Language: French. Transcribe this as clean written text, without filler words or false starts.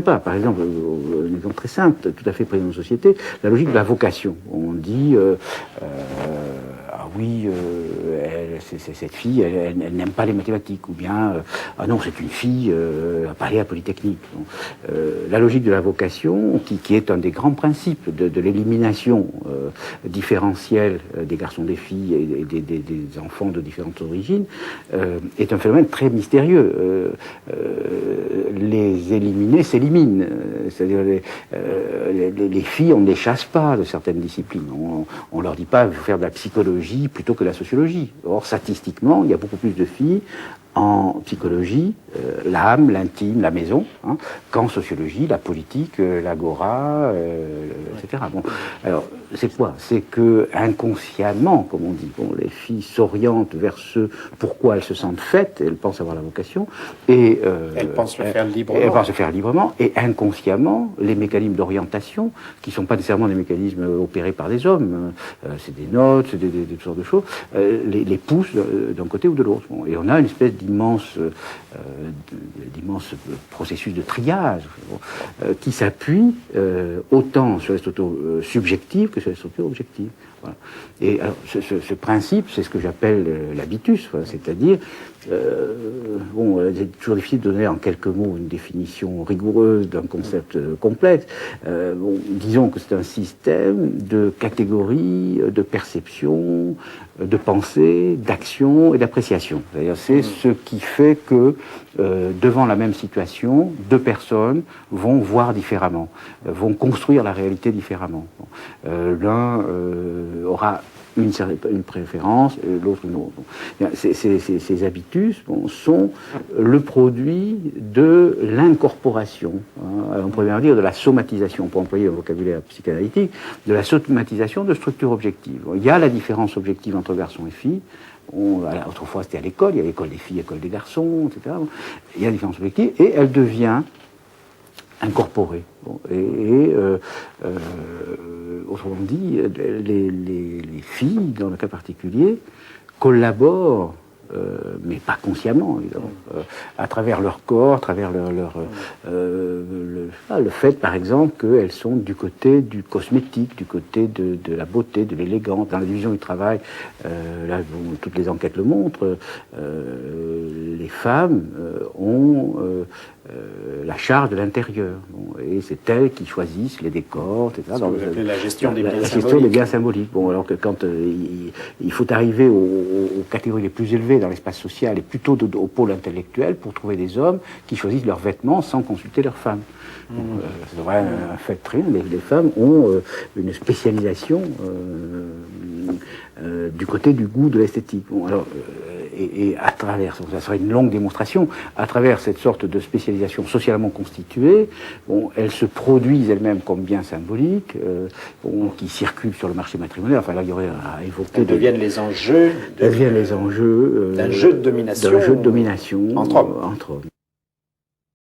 Pas. Par exemple, un exemple très simple, tout à fait présent dans la société, la logique de la vocation. On dit, ah oui, cette fille, elle n'aime pas les mathématiques, ou bien, ah non, c'est une fille, elle va pas aller à Polytechnique. Donc, la logique de la vocation, qui est un des grands principes de l'élimination différentielle des garçons, des filles et des enfants de différentes origines, est un phénomène très mystérieux. Les éliminer s'éliminent. C'est-à-dire les filles, on ne les chasse pas de certaines disciplines. On leur dit pas, il faut faire de la psychologie plutôt que de la sociologie. Or, statistiquement, il y a beaucoup plus de filles en psychologie, l'âme, l'intime, la maison, hein, qu'en sociologie, la politique, l'agora, etc. Bon, alors, c'est quoi? C'est que inconsciemment, comme on dit, bon, les filles s'orientent vers ce pourquoi elles se sentent faites, elles pensent avoir la vocation, et elles pensent le faire librement. Elles pensent le faire librement, et inconsciemment, les mécanismes d'orientation, qui ne sont pas nécessairement des mécanismes opérés par des hommes, c'est des notes, c'est toutes sortes de choses, les poussent d'un côté ou de l'autre. Bon, et on a une espèce d'immense processus de triage qui s'appuie autant sur les structures subjectives que sur les structures objectives. Voilà. Et alors, ce principe, c'est ce que j'appelle l'habitus, voilà, c'est-à-dire, bon, c'est toujours difficile de donner en quelques mots une définition rigoureuse d'un concept complexe. Bon, disons que c'est un système de catégories, de perception, de pensée, d'action et d'appréciation. C'est-à-dire, c'est ce qui fait que devant la même situation, deux personnes vont voir différemment, vont construire la réalité différemment. Bon. L'un aura une préférence, l'autre une autre. Bon. Ces habitus sont le produit de l'incorporation, hein, on pourrait bien dire de la somatisation, pour employer un vocabulaire psychanalytique, de la somatisation de structures objectives. Il y a la différence objective entre garçons et filles. Autrefois, c'était à l'école, il y a l'école des filles, l'école des garçons, etc. Il y a la différence objective, et elle devient incorporée. Bon, autrement dit, les filles, dans le cas particulier, collaborent, mais pas consciemment, évidemment, à travers leur corps, à travers le fait, par exemple, qu'elles sont du côté du cosmétique, du côté de la beauté, de l'élégance. Dans la division du travail, là, toutes les enquêtes le montrent, les femmes ont la charge de l'intérieur. Bon, et c'est elles qui choisissent les décors, etc. Ce que vous appelez la gestion des biens symboliques. La gestion des biens symboliques. Bon, alors que quand il faut arriver aux catégories les plus élevées dans l'espace social et plutôt au pôle intellectuel pour trouver des hommes qui choisissent leurs vêtements sans consulter leurs femmes. C'est vrai, un fait très bien. Les femmes ont une spécialisation du côté du goût, de l'esthétique. Bon, alors, et à travers, ça serait une longue démonstration, à travers cette sorte de spécialisation socialement constituée, bon, elles se produisent elles-mêmes comme biens symboliques, bon, qui circulent sur le marché matrimonial. Enfin là, il y aurait à évoquer. Elles deviennent les enjeux. Elles deviennent les enjeux d'un jeu de domination. D'un jeu de domination entre hommes. Entre hommes.